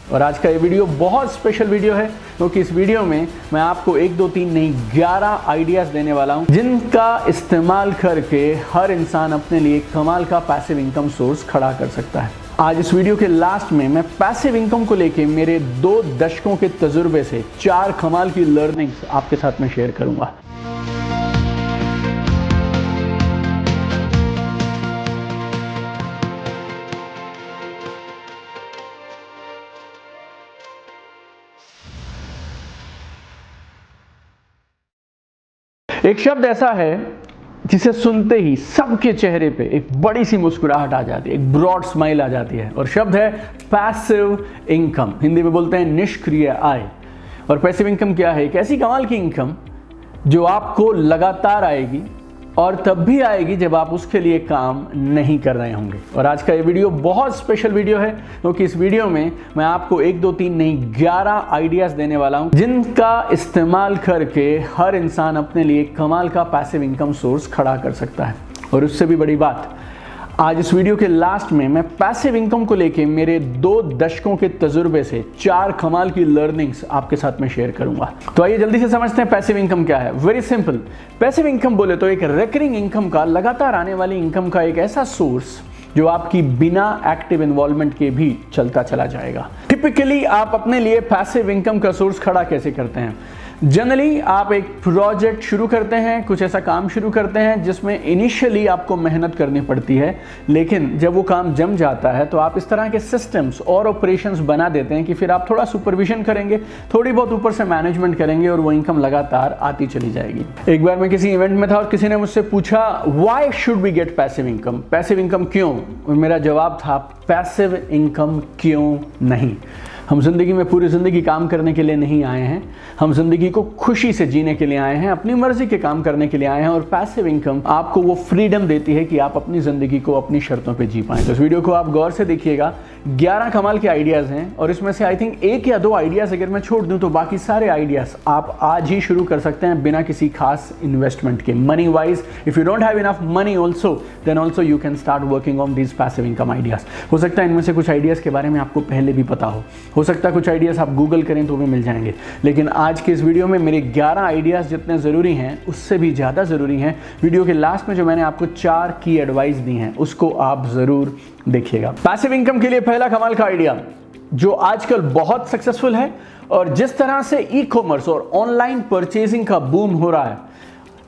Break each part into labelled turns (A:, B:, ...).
A: और आज का ये वीडियो बहुत स्पेशल वीडियो है क्योंकि इस वीडियो में मैं आपको 1 2 3 नहीं 11 आइडियाज़ देने वाला हूं जिनका इस्तेमाल करके हर इंसान अपने लिए कमाल का पैसिव इनकम सोर्स खड़ा कर सकता है। आज इस वीडियो के लास्ट में मैं पैसिव इनकम को लेके मेरे 2 दशकों के तजुर्बे से 4 कमाल की लर्निंग्स आपके साथ में शेयर करूंगा। एक शब्द ऐसा है जिसे सुनते ही सबके चेहरे पे एक बड़ी सी मुस्कुराहट आ जाती है, एक ब्रॉड स्माइल आ जाती है और शब्द है पैसिव इनकम। हिंदी में बोलते हैं निष्क्रिय आय। और पैसिव इनकम क्या है? एक ऐसी कमाल की इनकम जो आपको लगातार आएगी और तब भी आएगी जब आप उसके लिए काम नहीं कर रहे होंगे। और आज का ये वीडियो बहुत स्पेशल वीडियो है क्योंकि इस वीडियो में मैं आपको 1 2 3 नहीं 11 आइडियाज़ देने वाला हूं जिनका इस्तेमाल करके हर इंसान अपने लिए कमाल का पैसिव इनकम सोर्स खड़ा कर सकता है। और उससे भी बड़ी बात, आज इस वीडियो के लास्ट में मैं पैसिव इनकम को लेके मेरे 2 दशकों के तजुर्बे से 4 कमाल की लर्निंग्स आपके साथ में शेयर करूंगा। तो आइए जल्दी से समझते हैं पैसिव इनकम क्या है। वेरी सिंपल, पैसिव इनकम बोले तो एक रिकरिंग इनकम का, लगातार आने वाली इनकम का एक ऐसा सोर्स जो आपकी बिना एक्टिव इन्वॉल्वमेंट के भी चलता चला जाएगा। टिपिकली आप अपने लिए पैसिव इनकम का सोर्स खड़ा कैसे करते हैं? जनरली आप एक प्रोजेक्ट शुरू करते हैं, कुछ ऐसा काम शुरू करते हैं जिसमें इनिशियली आपको मेहनत करनी पड़ती है, लेकिन जब वो काम जम जाता है तो आप इस तरह के सिस्टम्स और ऑपरेशंस बना देते हैं कि फिर आप थोड़ा सुपरविजन करेंगे, थोड़ी बहुत ऊपर से मैनेजमेंट करेंगे और वो इनकम लगातार आती चली जाएगी। एक बार मैं किसी इवेंट में था और किसी ने मुझसे पूछा why should we get passive income? Passive income क्यों? और मेरा जवाब था पैसिव इनकम क्यों नहीं। हम जिंदगी में पूरी जिंदगी काम करने के लिए नहीं आए हैं, हम जिंदगी को खुशी से जीने के लिए आए हैं, अपनी मर्जी के काम करने के लिए आए हैं। और पैसिव इनकम आपको वो फ्रीडम देती है कि आप अपनी जिंदगी को अपनी शर्तों पे जी पाएं। तो इस वीडियो को आप गौर से देखिएगा। 11 कमाल के आइडियाज़ हैं और इसमें से आई थिंक 1 या 2 आइडियाज़ अगर मैं छोड़ दूं तो बाकी सारे आइडियाज़ आप आज ही शुरू कर सकते हैं बिना किसी खास इन्वेस्टमेंट के। Money wise, if you don't have enough money also then also you can start working on these passive income ideas. हो सकता है इनमें से कुछ आइडियाज़ के बारे में आपको पहले भी पता हो सकता है कुछ आइडियाज़ आप गूगल करें तो भी मिल जाएंगे, लेकिन आज के इस वीडियो में मेरे 11 आइडियाज़ जितने ज़रूरी हैं उससे भी ज़्यादा ज़रूरी हैं। वीडियो के लास्ट में जो मैंने आपको 4 की एडवाइस दी हैं उसको आप ज़रूर देखिएगा। पैसिव इनकम के लिए पहला कमाल का आइडिया जो आजकल बहुत सक्सेसफुल है और जिस तरह से ई कॉमर्स और ऑनलाइन परचेजिंग का बूम हो रहा है,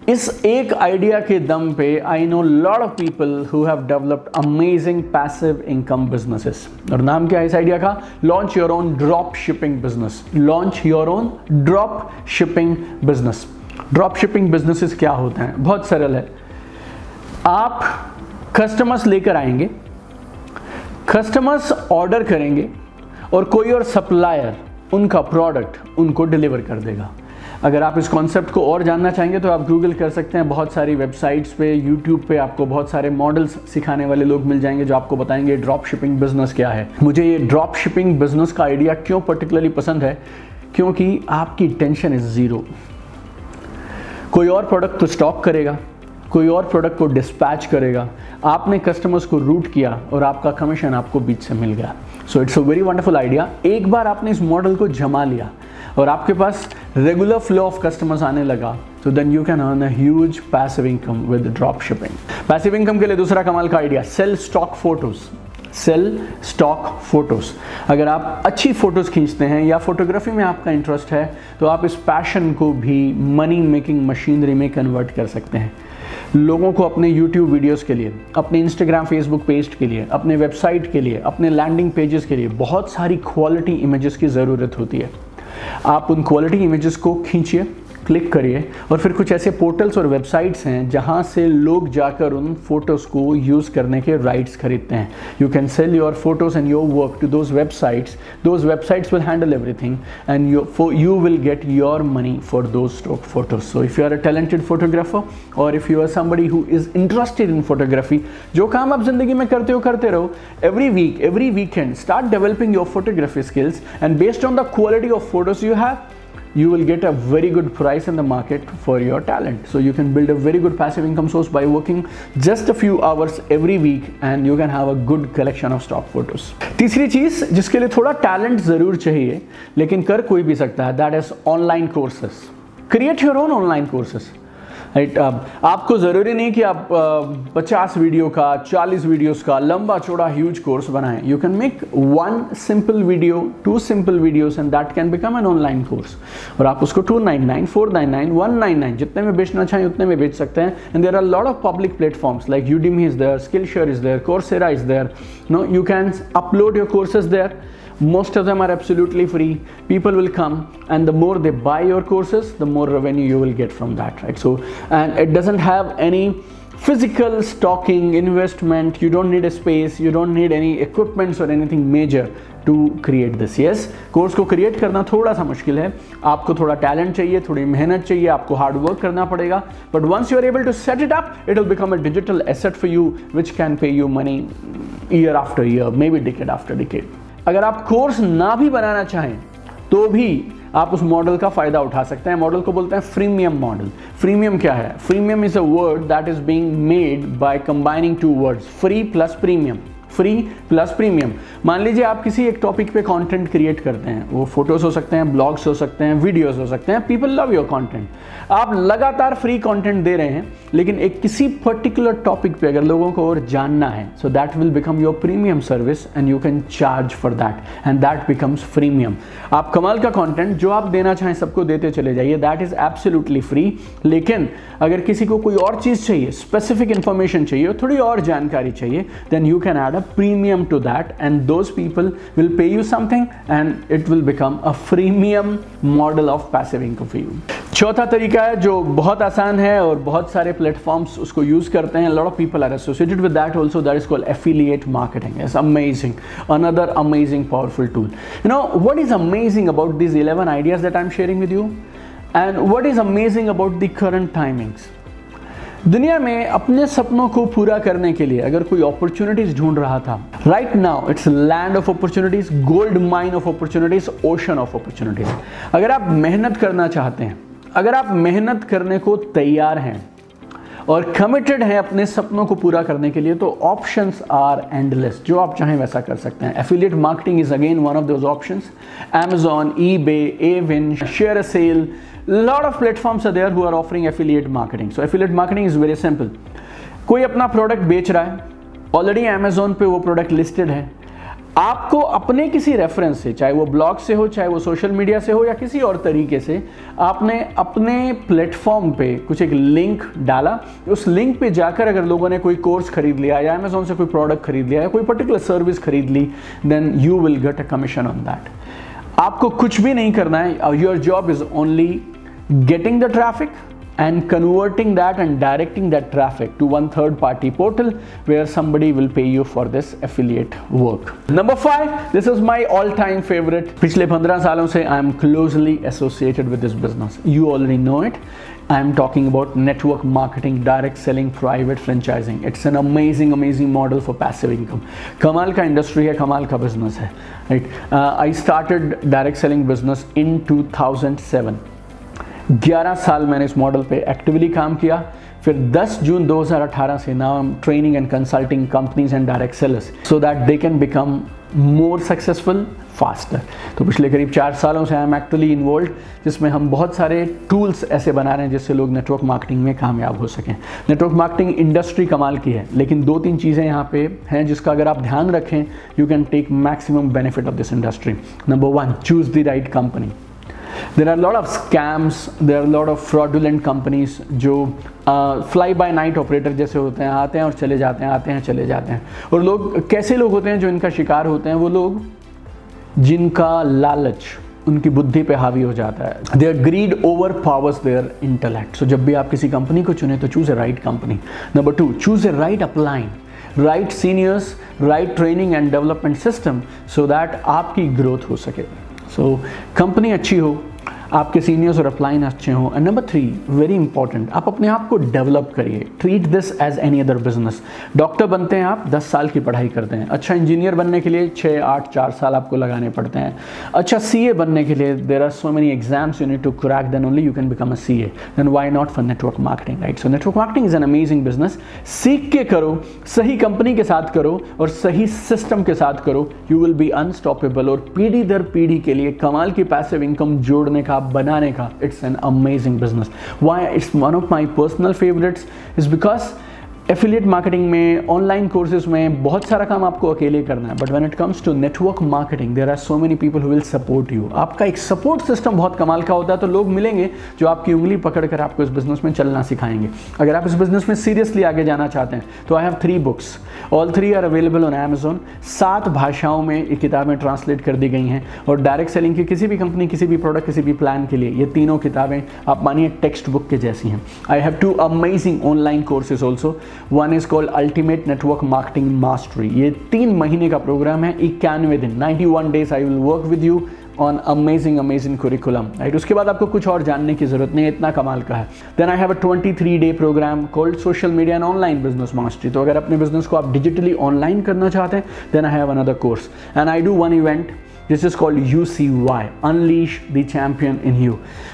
A: इस एक आइडिया के दम पे I know lot of people who have developed amazing passive income businesses. और नाम क्या है इस आइडिया का? Launch your own drop shipping business. Launch your own drop shipping business. Drop shipping businesses क्या होते हैं? बहुत सरल है। आप कस्टमर्स लेकर आएंगे, कस्टमर्स ऑर्डर करेंगे और कोई और सप्लायर उनका प्रोडक्ट उनको डिलीवर कर देगा। अगर आप इस कॉन्सेप्ट को और जानना चाहेंगे तो आप गूगल कर सकते हैं। बहुत सारी वेबसाइट्स पे, यूट्यूब पे आपको बहुत सारे मॉडल्स सिखाने वाले लोग मिल जाएंगे जो आपको बताएंगे ड्रॉप शिपिंग बिजनेस क्या है। मुझे ये ड्रॉप शिपिंग बिजनेस का आइडिया क्यों पर्टिकुलरली पसंद है? क्योंकि आपकी टेंशन इज ज़ीरो। कोई और प्रोडक्ट को स्टॉक करेगा, कोई और प्रोडक्ट को डिस्पैच करेगा, आपने कस्टमर्स को रूट किया और आपका कमीशन आपको बीच से मिल गया। So it's a very wonderful idea. एक बार आपने इस मॉडल को जमा लिया और आपके पास रेगुलर फ्लो ऑफ कस्टमर्स आने लगा तो then you can earn a huge passive income with drop shipping. Passive income के लिए दूसरा कमाल का idea, sell stock photos. Sell stock photos. अगर आप अच्छी फोटोज खींचते हैं या फोटोग्राफी में आपका इंटरेस्ट है तो आप इस पैशन को भी मनी मेकिंग मशीनरी में कन्वर्ट कर सकते हैं। लोगों को अपने YouTube वीडियोस के लिए, अपने Instagram फेसबुक पेज के लिए, अपने वेबसाइट के लिए, अपने लैंडिंग पेजेस के लिए बहुत सारी क्वालिटी इमेजेस की ज़रूरत होती है। आप उन क्वालिटी इमेजेस को खींचिए, क्लिक करिए और फिर कुछ ऐसे पोर्टल्स और वेबसाइट्स हैं जहां से लोग जाकर उन फोटोज़ को यूज़ करने के राइट्स खरीदते हैं। You can sell your photos and your work to those websites will handle everything and you will get your money for those stock photos. So if you are a talented photographer or if you are somebody who is interested in photography, जो काम आप जिंदगी में करते रहो, every week, every weekend, start developing your photography skills and based on the quality of photos you have, you will get a very good price in the market for your talent. So you can build a very good passive income source by working just a few hours every week and you can have a good collection of stock photos. तीसरी चीज जिसके लिए थोड़ा talent जरूर चाहिए लेकिन कर कोई भी सकता है, that is online courses. Create your own online courses. Right, आपको ज़रूरी नहीं कि आप 50 वीडियो का, 40 वीडियोस का लंबा चौड़ा ह्यूज कोर्स बनाएं. You can make 1 simple video, 2 simple videos and that can become an online course. और आप उसको 299, 499, 199 जितने में बेचना चाहें उतने में बेच सकते हैं. And there are lot of public platforms like Udemy is there, Skillshare is there, Coursera is there. No, you can upload your courses there. Most of them are absolutely free. People will come and the more they buy your courses, the more revenue you will get from that, right? So, and it doesn't have any physical stocking, investment. You don't need a space, you don't need any equipments or anything major to create this. Yes, course को create करना थोड़ा सा मुश्किल है. आपको थोड़ा talent चाहिए, थोड़ी मेहनत चाहिए, आपको हार्ड वर्क करना पड़ेगा. But once you are able to set it up, it will become a digital asset for you which can pay you money year after year, may be decade after decade. अगर आप course ना भी बनाना चाहें तो भी आप उस model का फायदा उठा सकते हैं. मॉडल को बोलते हैं फ्रीमियम मॉडल. फ्रीमियम क्या है? Freemium is a word that is being made by combining 2 words, free plus premium. Free plus premium. मान लीजिए आप किसी एक टॉपिक पे कंटेंट क्रिएट करते हैं, वो फोटोज हो सकते हैं, ब्लॉग्स हो सकते हैं, वीडियोस हो सकते हैं. People love your content. आप लगातार फ्री कंटेंट दे रहे हैं लेकिन एक किसी पर्टिकुलर टॉपिक पे अगर लोगों को और जानना है, so that will become your premium service and you can charge for that and that becomes freemium. आप कमाल का कंटेंट जो आप देना चाहें सबको देते चले जाइए, दैट इज एब्सोल्युटली फ्री. लेकिन अगर किसी को कोई और चीज चाहिए, स्पेसिफिक इंफॉर्मेशन चाहिए, थोड़ी और जानकारी चाहिए, then you can add a premium to that and those people will pay you something and it will become a freemium model of passive income for you. चौथा तरीका है जो बहुत आसान है और बहुत सारे प्लेटफॉर्म्स उसको यूज करते हैं. lot of people are associated with that also. That is called affiliate marketing. It's amazing, another amazing powerful tool. You know what is amazing about these 11 ideas that I'm sharing with you and what is amazing about the current timings. दुनिया में अपने सपनों को पूरा करने के लिए अगर कोई अपॉर्चुनिटीज ढूंढ रहा था, right now it's land of opportunities, gold mine of opportunities, ocean of opportunities. अगर आप मेहनत करना चाहते हैं, अगर आप मेहनत करने को तैयार हैं और कमिटेड हैं अपने सपनों को पूरा करने के लिए, तो ऑप्शंस आर एंडलेस. जो आप चाहें वैसा कर सकते हैं. Affiliate marketing is again one of those options. Amazon, eBay, Avin, Share a Sale, lot of platforms are there who are offering affiliate marketing. So affiliate marketing is very simple. कोई अपना product बेच रहा है, already Amazon पे वो product listed है. आपको अपने किसी रेफरेंस से, चाहे वो ब्लॉग से हो, चाहे वो सोशल मीडिया से हो या किसी और तरीके से, आपने अपने प्लेटफॉर्म पे कुछ एक लिंक डाला. उस लिंक पे जाकर अगर लोगों ने कोई कोर्स खरीद लिया या अमेजोन से कोई प्रोडक्ट खरीद लिया या कोई पर्टिकुलर सर्विस खरीद ली, then you will get a commission on that. आपको कुछ भी नहीं करना है. Your job is only getting the traffic and converting that and directing that traffic to one third party portal where somebody will pay you for this affiliate work. Number 5, this is my all time favorite. पिछले 15 सालों से I am closely associated with this business. You already know it. I am talking about network marketing, direct selling, private franchising. It's an amazing model for passive income. कमाल का industry है, कमाल का business है. Right? I started direct selling business in 2007. 11 साल मैंने इस model पे एक्टिवली काम किया. फिर 10 जून 2018 से now I am training and consulting companies and direct sellers so that they can become more successful faster. तो पिछले करीब 4 सालों से आई एम एक्चुअली इन्वॉल्व, जिसमें हम बहुत सारे टूल्स ऐसे बना रहे हैं जिससे लोग नेटवर्क मार्केटिंग में कामयाब हो सकें. नेटवर्क मार्केटिंग इंडस्ट्री कमाल की है, लेकिन 2-3 चीज़ें यहाँ पे हैं जिसका अगर आप ध्यान रखें, you can take maximum benefit of this industry. Number 1, choose the right company. There are a lot of scams, there are a lot of fraudulent companies जो fly by night operator जैसे होते हैं, आते हैं और चले जाते हैं, आते हैं चले जाते हैं. और लोग कैसे लोग होते हैं जो इनका शिकार होते हैं? वो लोग जिनका लालच उनकी बुद्धि पे हावी हो जाता है. Their greed overpowers their intellect. So जब भी आप किसी कंपनी को चुने तो choose a right company. Number 2, choose a right upline, right seniors, right training and development system so that आपकी ग्रोथ हो सके. सो कंपनी अच्छी हो, आपके सीनियर्स और अपलाइन अच्छे हों। एंड नंबर 3 वेरी इंपॉर्टेंट, आप अपने आप को डेवलप करिए। Treat this as any other business. Doctor बनते हैं आप, 10 साल की पढ़ाई करते हैं। अच्छा इंजीनियर बनने के लिए 6, 8, 4 साल आपको लगाने पड़ते हैं। अच्छा CA बनने के लिए there are so many exams you need to crack, then only you can become a CA। Then why not for network marketing, right? So network marketing is an amazing business. सीख के करो, सही company के साथ करो और सही system के साथ करो, यू विल बी अनस्टॉपेबल। और पीढ़ी दर पीढ़ी के लिए कमाल की पैसिव इनकम जोड़ने का, बनाने का, it's an amazing business. Why it's one of my personal favourites is because affiliate marketing में, ऑनलाइन कोर्सेज में बहुत सारा काम आपको अकेले करना है, but when it comes to network marketing there are so many people who will support you. आपका एक सपोर्ट सिस्टम बहुत कमाल का होता है, तो लोग मिलेंगे जो आपकी उंगली पकड़कर आपको इस बिजनेस में चलना सिखाएंगे। अगर आप इस बिजनेस में सीरियसली आगे जाना चाहते हैं तो I have 3 books, all 3 are available on Amazon। 7 भाषाओं में ये किताबें ट्रांसलेट कर दी गई हैं और डायरेक्ट सेलिंग की किसी भी कंपनी, किसी भी प्रोडक्ट, किसी भी प्लान के लिए ये तीनों किताबें आप मानिए टेक्स्ट बुक के जैसी हैं। I have 2 amazing online courses also. One is called ultimate network marketing mastery. ये 3 महीने का प्रोग्राम है, 91 दिन, 91 days I will work with you on amazing curriculum, right? उसके बाद आपको कुछ और जानने की जरूरत नहीं है, इतना कमाल का है। Then I have a 23-day programme called social media and online business mastery. तो अगर अपने बिजनेस को आप डिजिटली ऑनलाइन करना चाहते हैं, then I have another course and I do one event this is called UCY, Unleash the Champion in You.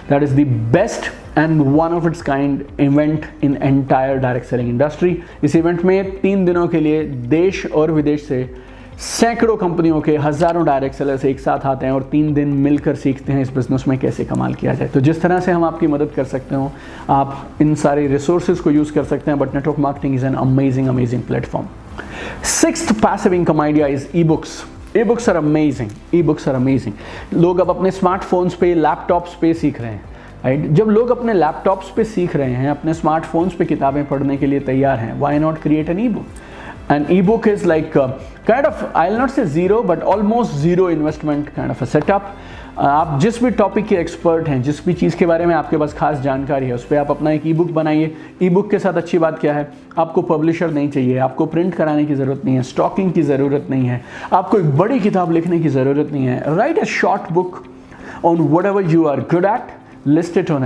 A: That is the best and one of its kind event in entire direct selling industry. इस event में 3 दिनों के लिए देश और विदेश से सैकड़ों कंपनियों के हजारों डायरेक्ट सेलर्स एक साथ आते हैं और 3 दिन मिलकर सीखते हैं इस बिजनेस में कैसे कमाल किया जाए। तो जिस तरह से हम आपकी मदद कर सकते हो, आप इन सारे रिसोर्सेज को यूज कर सकते हैं, but network marketing is an amazing platform. 6th passive income idea is e-books. E-books are amazing. लोग अब अपने स्मार्टफोन्स पे, लैपटॉप्स पे सीख रहे हैं, राइट? जब लोग अपने लैपटॉप्स पे सीख रहे हैं, अपने स्मार्टफोन्स पे किताबें पढ़ने के लिए तैयार हैं, why not create an e-book? An e-book is like kind of, I'll not say zero, but almost zero investment kind of a setup. आप जिस भी टॉपिक के एक्सपर्ट हैं, जिस भी चीज़ के बारे में आपके पास खास जानकारी है, उस पर आप अपना एक ई-बुक बनाइए। ई-बुक के साथ अच्छी बात क्या है, आपको पब्लिशर नहीं चाहिए, आपको प्रिंट कराने की ज़रूरत नहीं है, स्टॉकिंग की ज़रूरत नहीं है, आपको एक बड़ी किताब लिखने की ज़रूरत नहीं है। Write a short book on whatever you are good at, list it on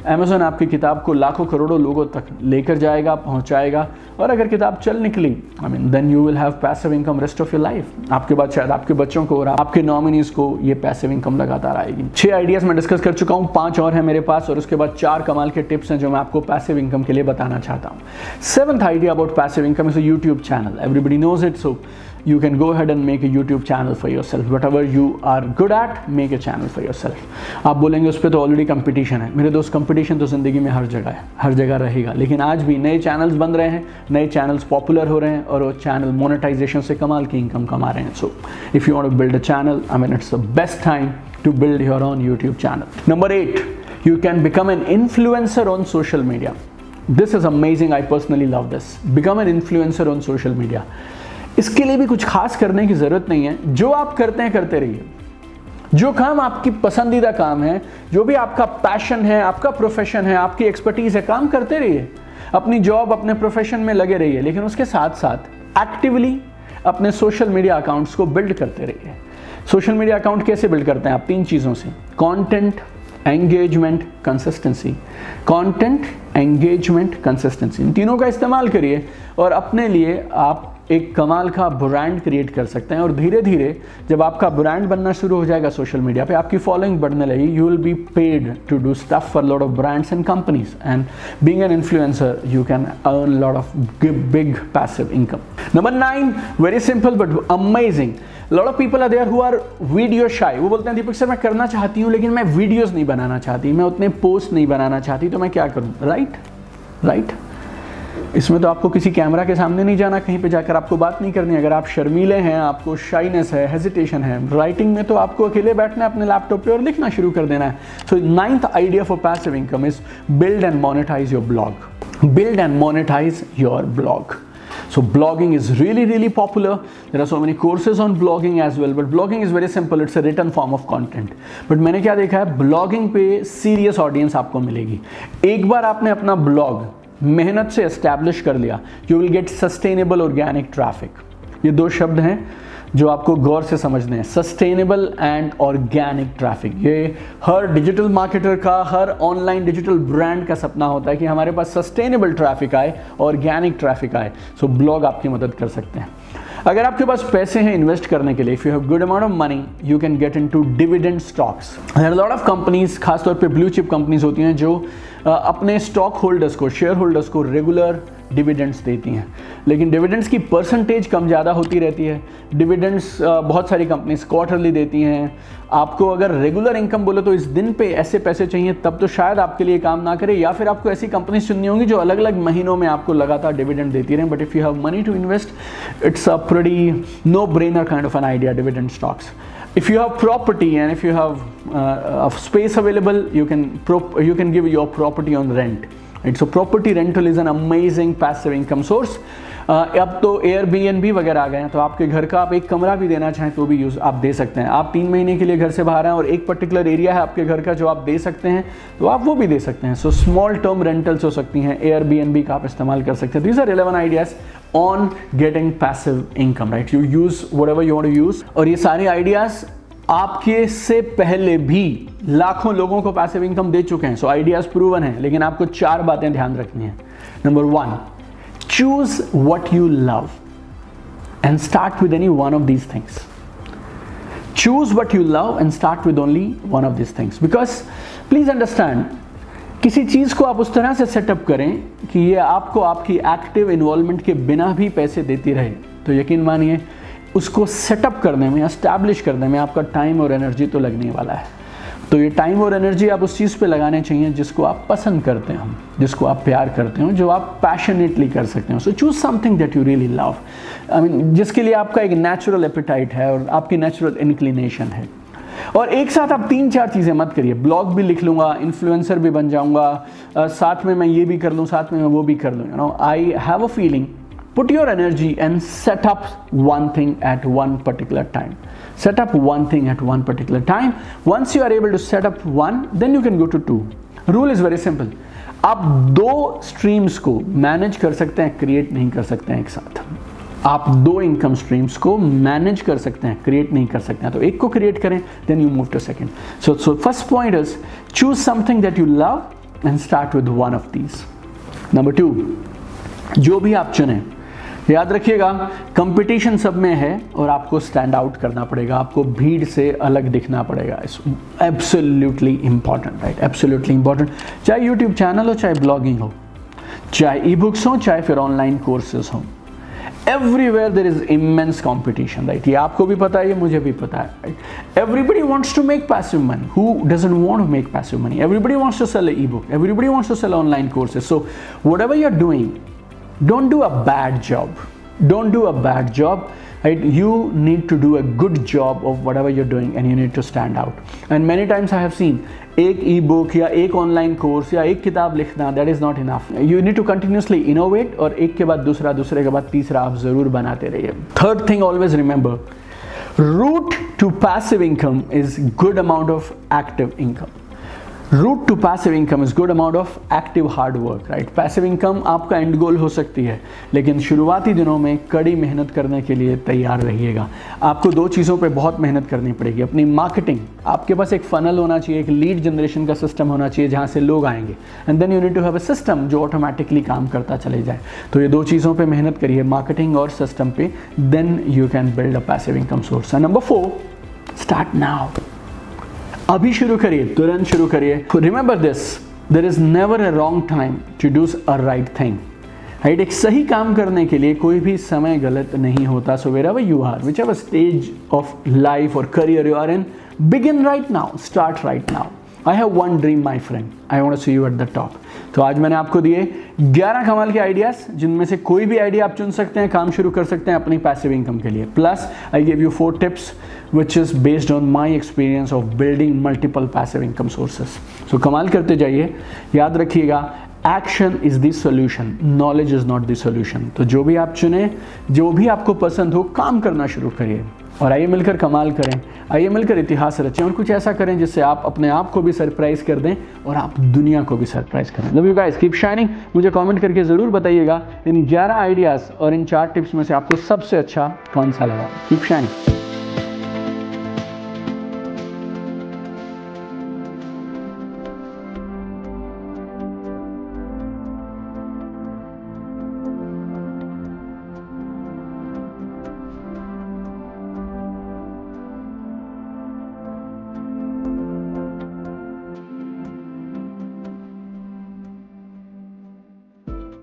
A: Amazon आपकी किताब को लाखों करोड़ों लोगों तक लेकर जाएगा, पहुंचाएगा। और अगर किताब चल निकली, then you will have passive income rest of your life. आपके बाद शायद आपके बच्चों को और आपके नॉमिनीज को ये पैसिव इनकम लगातार आएगी। 6 आइडियाज मैं डिस्कस कर चुका हूँ, 5 और हैं मेरे पास, और उसके बाद 4 कमाल के टिप्स हैं जो मैं आपको पैसिव इनकम के लिए बताना चाहता हूँ। 7th idea about passive income is a YouTube channel. Everybody knows it, so you can go ahead and make a YouTube channel for yourself. Whatever you are good at, make a channel for yourself. आप बोलेंगे उस पर तो already competition है। मेरे दोस्त, competition तो ज़िंदगी में हर जगह है, हर जगह रहेगा, लेकिन आज भी नए चैनल्स बन रहे हैं, नए चैनल्स पॉपुलर हो रहे हैं और वो चैनल मोनेटाइजेशन से कमाल की इनकम कमा रहे हैं। So if you want to build a channel, it's the best time to build your own YouTube channel. Number 8, you can become an influencer on social media. This is amazing. I personally love this. Become an influencer on social media. इसके लिए भी कुछ खास करने की ज़रूरत नहीं है। जो आप करते हैं करते रहिए। जो काम आपकी पसंदीदा काम है, जो भी आपका पैशन है, आपका प्रोफेशन है, आपकी एक्सपर्टीज़ है, काम करते रहिए। अपनी जॉब, अपने प्रोफेशन में लगे रहिए, लेकिन उसके साथ साथ एक्टिवली अपने सोशल मीडिया अकाउंट्स को बिल्ड करते रहिए। सोशल मीडिया अकाउंट कैसे बिल्ड करते हैं आप? 3 चीज़ों से, content, engagement, consistency. Content, engagement, consistency, इन तीनों का इस्तेमाल करिए और अपने लिए आप एक कमाल का ब्रांड क्रिएट कर सकते हैं। और धीरे धीरे जब आपका ब्रांड बनना शुरू हो जाएगा सोशल मीडिया पे, आपकी फॉलोइंग बढ़ने लगी, you will be paid to do stuff for lot of brands and companies, and being an influencer you can earn lot of big passive income. Number 9, very simple but amazing. Lot of people are there who are video shy. वो बोलते हैं दीपक sir मैं करना चाहती हूँ लेकिन मैं videos नहीं बनाना चाहती, मैं उतने पोस्ट नहीं बनाना चाहती, तो मैं क्या करूँ? राइट। इसमें तो आपको किसी कैमरा के सामने नहीं जाना, कहीं पे जाकर आपको बात नहीं करनी। अगर आप शर्मीले हैं, आपको शाइनेस है, हेजिटेशन है, राइटिंग में तो आपको अकेले बैठना है अपने लैपटॉप पे और लिखना शुरू कर देना है। सो 9th idea for passive income is build and monetise your blog. Build and monetise your blog. So blogging is really popular. There are so many courses on blogging as well, but blogging is very simple. It's a written form of content. But मैंने क्या देखा है, blogging पे serious audience आपको मिलेगी। एक बार आपने अपना blog मेहनत से establish कर लिया, you will get sustainable organic traffic. ये 2 शब्द हैं जो आपको गौर से समझने हैं। सस्टेनेबल एंड ऑर्गेनिक ट्रैफिक, ये हर डिजिटल मार्केटर का, हर ऑनलाइन डिजिटल ब्रांड का सपना होता है कि हमारे पास सस्टेनेबल ट्रैफिक आए, ऑर्गेनिक ट्रैफिक आए। सो ब्लॉग आपकी मदद कर सकते हैं। अगर आपके पास पैसे हैं इन्वेस्ट करने के लिए, if you have good amount of money, you can get into dividend stocks. There are lot of companies, खासतौर पे ब्लू चिप कंपनीज होती हैं जो अपने स्टॉक होल्डर्स को, शेयर होल्डर्स को रेगुलर डिविडेंड्स देती हैं, लेकिन डिविडेंड्स की परसेंटेज कम ज़्यादा होती रहती है। डिविडेंड्स बहुत सारी कंपनीज क्वार्टरली देती हैं। आपको अगर रेगुलर इनकम बोले तो इस दिन पे ऐसे पैसे चाहिए तब तो शायद आपके लिए काम ना करे, या फिर आपको ऐसी कंपनीज चुननी होंगी जो अलग अलग महीनों में आपको लगातार डिविडेंड देती रहें। But if you have money to invest, it's a pretty no brainer kind of an idea, dividend stocks. If you have property and if you have space available, you can give your property on rent. Right? So property rental is an amazing passive income source. अब तो Airbnb वगैरह आ गए हैं, तो आपके घर का आप एक कमरा भी देना चाहें तो भी यूज़ आप दे सकते हैं। आप 3 महीने के लिए घर से बाहर हैं और एक पर्टिकुलर एरिया है आपके घर का जो आप दे सकते हैं, तो आप वो भी दे सकते हैं। सो स्मॉल टर्म रेंटल्स हो सकती हैं, Airbnb का आप इस्तेमाल कर सकते हैं। These are 11 ideas on getting passive income, right? You use whatever you want to use. और ये सारे आइडियाज़ आपके से पहले भी लाखों लोगों को पैसिव इनकम दे चुके हैं। सो आइडियाज़ प्रूवन हैं, लेकिन आपको 4 बातें ध्यान रखनी है। Number 1, choose what you love and start with any one of these things. Choose what you love and start with only one of these things, because please understand, किसी चीज़ को आप उस तरह से सेटअप करें कि ये आपको आपकी एक्टिव इन्वॉल्वमेंट के बिना भी पैसे देती रहे, तो यकीन मानिए उसको सेटअप करने में, एस्टैब्लिश करने में आपका टाइम और एनर्जी तो लगने वाला है। तो ये टाइम और एनर्जी आप उस चीज़ पे लगाने चाहिए जिसको आप पसंद करते हो, जिसको आप प्यार करते हो, जो आप पैशनेटली कर सकते हो। So choose something that you really love, I mean जिसके लिए आपका एक नेचुरल एपिटाइट है और आपकी नेचुरल इंक्लिनेशन है। और एक साथ आप 3-4 चीज़ें मत करिए। ब्लॉग भी लिख लूँगा, इन्फ्लुएंसर भी बन जाऊँगा, साथ में मैं ये भी कर लूँ, साथ में मैं वो भी कर लूँ। You know, I have a feeling, put your energy and set up one thing at one particular time. Set up one thing at one particular time. Once you are able to set up one, then you can go to 2. Rule is very simple. आप 2 streams को manage कर सकते हैं, create नहीं कर सकते हैं एक साथ। आप 2 income streams को manage कर सकते हैं, create नहीं कर सकते हैं। तो एक को create करें, then you move to second. So first point is choose something that you love and start with one of these. Number 2, जो भी आप चुनें, याद रखिएगा कंपटीशन सब में है और आपको स्टैंड आउट करना पड़ेगा, आपको भीड़ से अलग दिखना पड़ेगा। It's absolutely important, right? Absolutely important. चाहे यूट्यूब चैनल हो, चाहे ब्लॉगिंग हो, चाहे ई बुक्स हो, चाहे फिर ऑनलाइन कोर्सेज हो, everywhere there is immense competition, right? ये आपको भी पता है, ये मुझे भी पता है, right? Everybody wants to make passive money. Who doesn't want to make passive money? Everybody wants to sell e book, everybody wants to sell online courses. So whatever you are doing, don't do a bad job. Don't do a bad job, right? You need to do a good job of whatever you're doing and you need to stand out. And many times I have seen एक e-book या एक online course या एक किताब लिखना, that is not enough. You need to continuously innovate और एक के बाद दूसरा, दूसरे के बाद तीसरा आप ज़रूर बनाते रहिए। Third thing, always remember, route to passive income is good amount of active income. Route to passive income is good amount of active hard work, right? Passive income आपका एंड गोल हो सकती है, लेकिन शुरुआती दिनों में कड़ी मेहनत करने के लिए तैयार रहिएगा। आपको 2 चीज़ों पे बहुत मेहनत करनी पड़ेगी। अपनी मार्केटिंग, आपके पास एक फनल होना चाहिए, एक लीड जनरेशन का सिस्टम होना चाहिए जहाँ से लोग आएंगे, and then you need to have a system जो ऑटोमेटिकली काम करता चले जाए। तो ये 2 चीज़ों पे मेहनत करिए, मार्केटिंग और सिस्टम पे, then you can build a passive income source. And number 4, start now. अभी शुरू करिए, तुरंत शुरू करिए। Remember this, there is never a wrong time to do a right thing, right? एक सही काम करने के लिए कोई भी समय गलत नहीं होता। So wherever you are, whichever stage of life और career you are in, begin right now, start right now. I have one dream my friend, I want to see you at the top. तो आज मैंने आपको दिए 11 कमाल के ideas, जिनमें से कोई भी आइडिया आप चुन सकते हैं, काम शुरू कर सकते हैं अपनी पैसिव इनकम के लिए। Plus I give you 4 tips which is based on my experience of building multiple passive income sources. So कमाल करते जाइए, याद रखिएगा, action is the solution, knowledge is not the solution. तो जो भी आप चुने, जो भी आपको पसंद हो, काम करना शुरू करिए। और आइए मिलकर कमाल करें, आइए मिलकर इतिहास रचें और कुछ ऐसा करें जिससे आप अपने आप को भी सरप्राइज कर दें और आप दुनिया को भी सरप्राइज करें। Love you guys, keep shining. मुझे कमेंट करके ज़रूर बताइएगा इन 11 आइडियाज़ और इन 4 टिप्स में से आपको सबसे अच्छा कौन सा लगा। Keep shining.